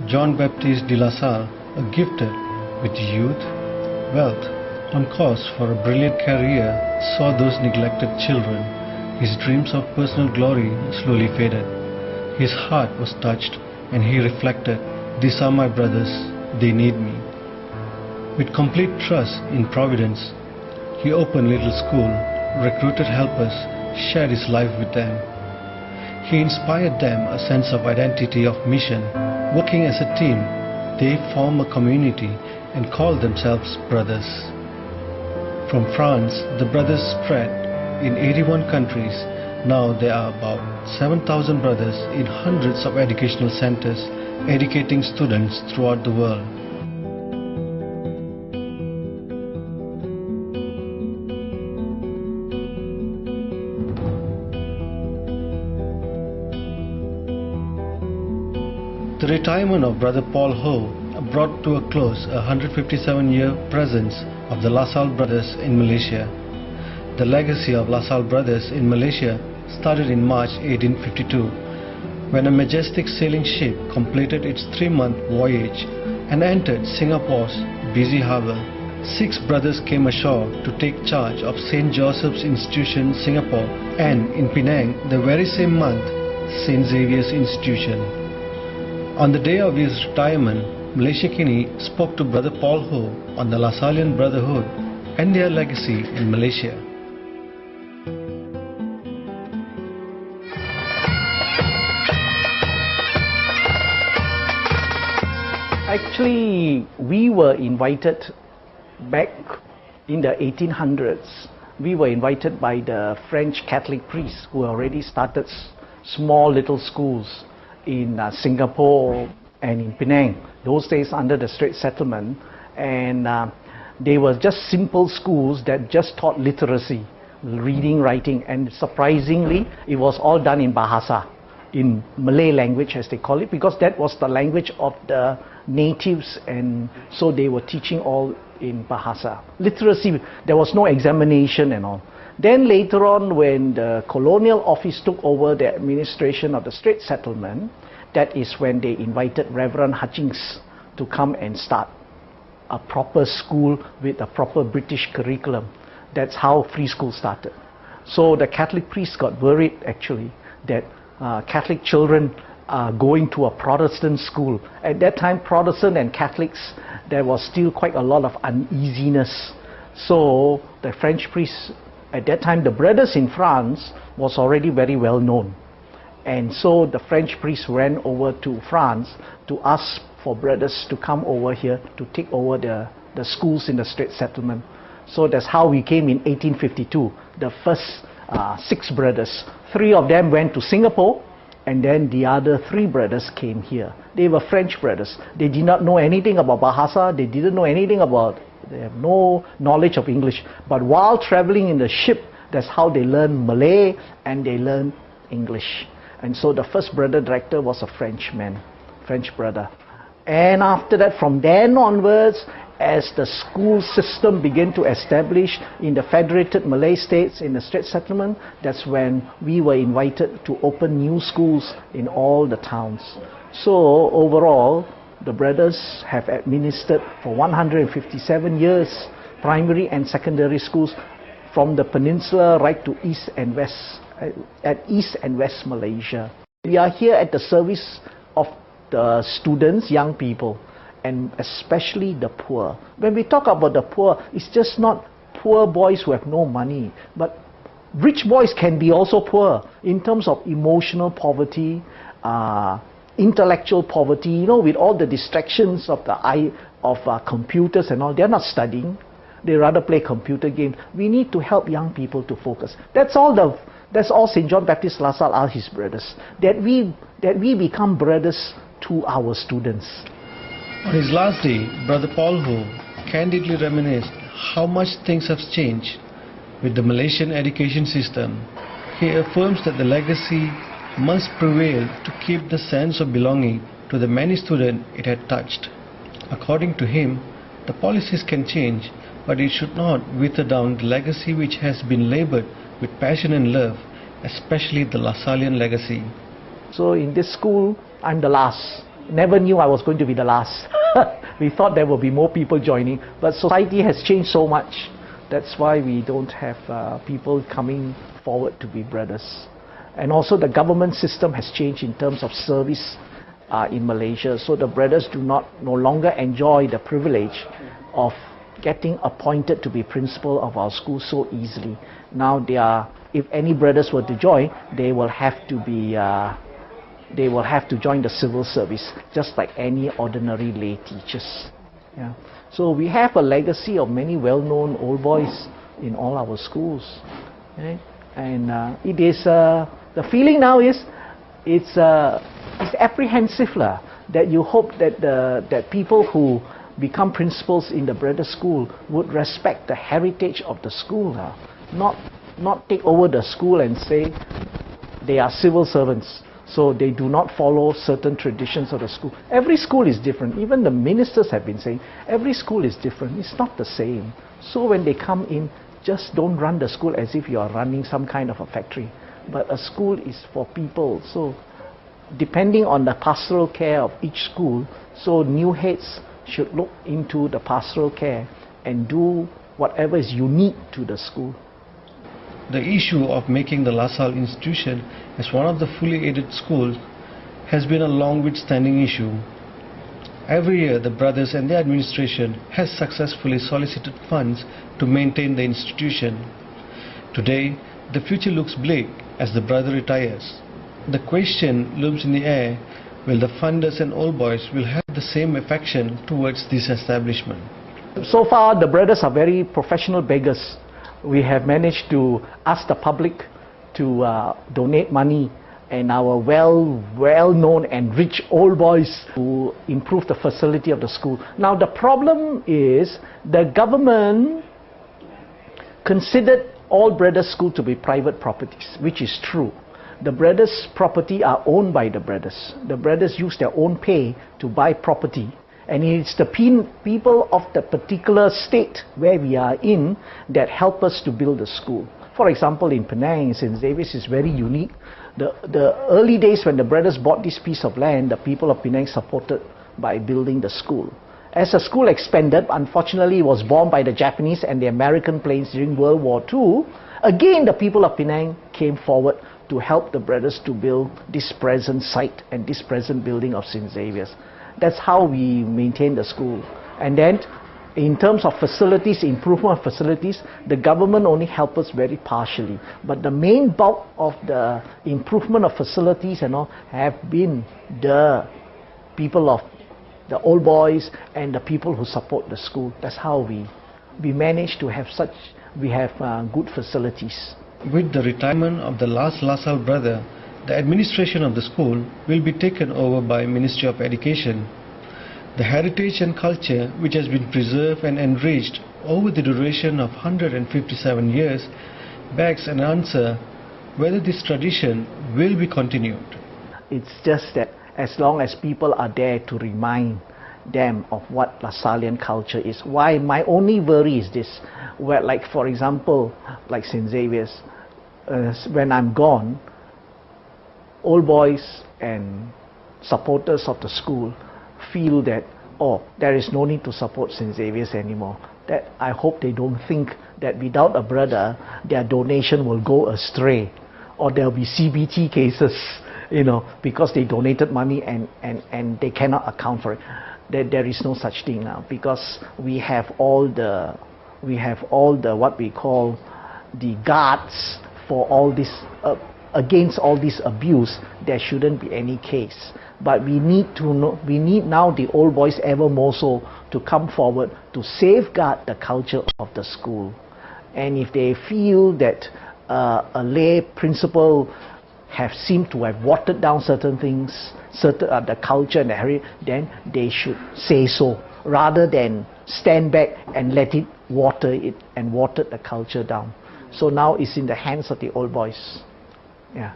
Jean-Baptiste de La Salle, a gifted with youth, wealth, on course for a brilliant career, saw those neglected children. His dreams of personal glory slowly faded. His heart was touched and he reflected, "These are my brothers, they need me." With complete trust in Providence, he opened little school, recruited helpers, shared his life with them. He inspired them a sense of identity of mission. Working as a team, they form a community and call themselves brothers. From France, the brothers spread in 81 countries. Now there are about 7,000 brothers in hundreds of educational centers, educating students throughout the world. The retirement of Brother Paul Ho brought to a close a 157-year presence of the Lasalle Brothers in Malaysia. The legacy of Lasalle Brothers in Malaysia started in March 1852, when a majestic sailing ship completed its 3-month voyage and entered Singapore's busy harbour. 6 brothers came ashore to take charge of St. Joseph's Institution, Singapore, and in Penang, the very same month, St. Xavier's Institution. On the day of his retirement, malaysiakini spoke to Brother Paul Ho on the Lasallian Brotherhood and their legacy in Malaysia. Actually, we were invited back in the 1800s. We were invited by the French Catholic priests who already started small little schools in Singapore and in Penang, those days under the Straits Settlement, and they were just simple schools that just taught literacy, reading, writing, and surprisingly, it was all done in Bahasa, in Malay language as they call it, because that was the language of the natives, and so they were teaching all in Bahasa. Literacy, there was no examination and all. Then later on, when the Colonial Office took over the administration of the Straits Settlement, that is when they invited Reverend Hutchings to come and start a proper school with a proper British curriculum. That's how free school started. So the Catholic priests got worried actually that Catholic children are going to a Protestant school. At that time, Protestant and Catholics, there was still quite a lot of uneasiness. So the French priests, at that time, the brothers in France was already very well known. And so the French priests ran over to France to ask for brothers to come over here to take over the schools in the Straits Settlement. So that's how we came in 1852, the first 6 brothers. 3 of them went to Singapore, and then the other 3 brothers came here. They were French brothers. They did not know anything about Bahasa, they didn't know anything about, they have no knowledge of English. But while traveling in the ship, that's how they learned Malay and they learned English. And so the first brother director was a Frenchman, French brother. And after that, from then onwards, as the school system began to establish in the Federated Malay States in the Straits Settlement, that's when we were invited to open new schools in all the towns. So overall, the brothers have administered for 157 years primary and secondary schools from the peninsula right to East and West, at East and West Malaysia. We are here at the service of the students, young people, and especially the poor. When we talk about the poor, it's just not poor boys who have no money, but rich boys can be also poor in terms of emotional poverty, intellectual poverty, you know, with all the distractions of computers and all. They're not studying, they rather play computer games. We need to help young people to focus. That's all St. John Baptist Lasalle are his brothers, that we become brothers to our students. On his last day, Brother Paul Ho candidly reminisced how much things have changed with the Malaysian education system. He affirms that the legacy must prevail to keep the sense of belonging to the many students it had touched. According to him, the policies can change, but it should not wither down the legacy which has been laboured with passion and love, especially the Lasallian legacy. So in this school, I'm the last. never knew I was going to be the last. We thought there will be more people joining, but society has changed so much. That's why we don't have people coming forward to be brothers. And also the government system has changed in terms of service in Malaysia, so the brothers no longer enjoy the privilege of getting appointed to be principal of our school so easily. Now if any brothers were to join, they will have to join the civil service, just like any ordinary lay teachers. Yeah. So we have a legacy of many well-known old boys in all our schools. Right? And it is the feeling now is it's apprehensive that you hope that that people who become principals in the brother school would respect the heritage of the school, not take over the school and say they are civil servants, so they do not follow certain traditions of the school. Every school is different. Even the ministers have been saying every school is different. It's not the same. So when they come in, just don't run the school as if you are running some kind of a factory. But a school is for people. So depending on the pastoral care of each school, so new heads should look into the pastoral care and do whatever is unique to the school. The issue of making the Lasallian Institution as one of the fully aided schools has been a long-standing issue. Every year, the brothers and the administration has successfully solicited funds to maintain the institution. Today, the future looks bleak as the brother retires. The question looms in the air: will the funders and old boys will have the same affection towards this establishment? So far, the brothers are very professional beggars. We have managed to ask the public to donate money, and our well-known and rich old boys to improve the facility of the school. Now the problem is the government considered all brothers' school to be private properties, which is true. The brothers' property are owned by the brothers. The brothers use their own pay to buy property, and it's the people of the particular state where we are in that help us to build the school. For example, in Penang, St. Xavier's is very unique. The early days when the brothers bought this piece of land, the people of Penang supported by building the school. As the school expanded, unfortunately it was bombed by the Japanese and the American planes during World War II. Again, the people of Penang came forward to help the brothers to build this present site and this present building of St. Xavier's. That's how we maintain the school. And then, in terms of facilities, improvement of facilities, the government only helped us very partially. But the main bulk of the improvement of facilities and all have been the people of the old boys and the people who support the school. That's how we manage to have good facilities. With the retirement of the last Lasalle brother, the administration of the school will be taken over by Ministry of Education. The heritage and culture which has been preserved and enriched over the duration of 157 years begs an answer whether this tradition will be continued. It's just that as long as people are there to remind them of what Lasallian culture is. Why my only worry is this, where like for example, like St. Xavier's, when I'm gone, old boys and supporters of the school feel that, oh, there is no need to support St. Xavier's anymore. That I hope they don't think that without a brother, their donation will go astray, or there will be CBT cases, because they donated money and they cannot account for it. There is no such thing now, because we have all the what we call the guards for all this against all this abuse. There shouldn't be any case. But we need now the old boys ever more so to come forward to safeguard the culture of the school. And if they feel that a lay principal have seemed to have watered down certain things, the culture and the heritage, then they should say so, rather than stand back and let it water the culture down. So now it's in the hands of the old boys. Yeah.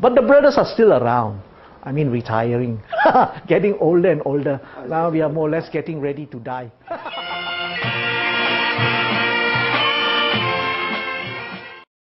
But the brothers are still around. I mean, retiring, getting older and older. Now we are more or less getting ready to die.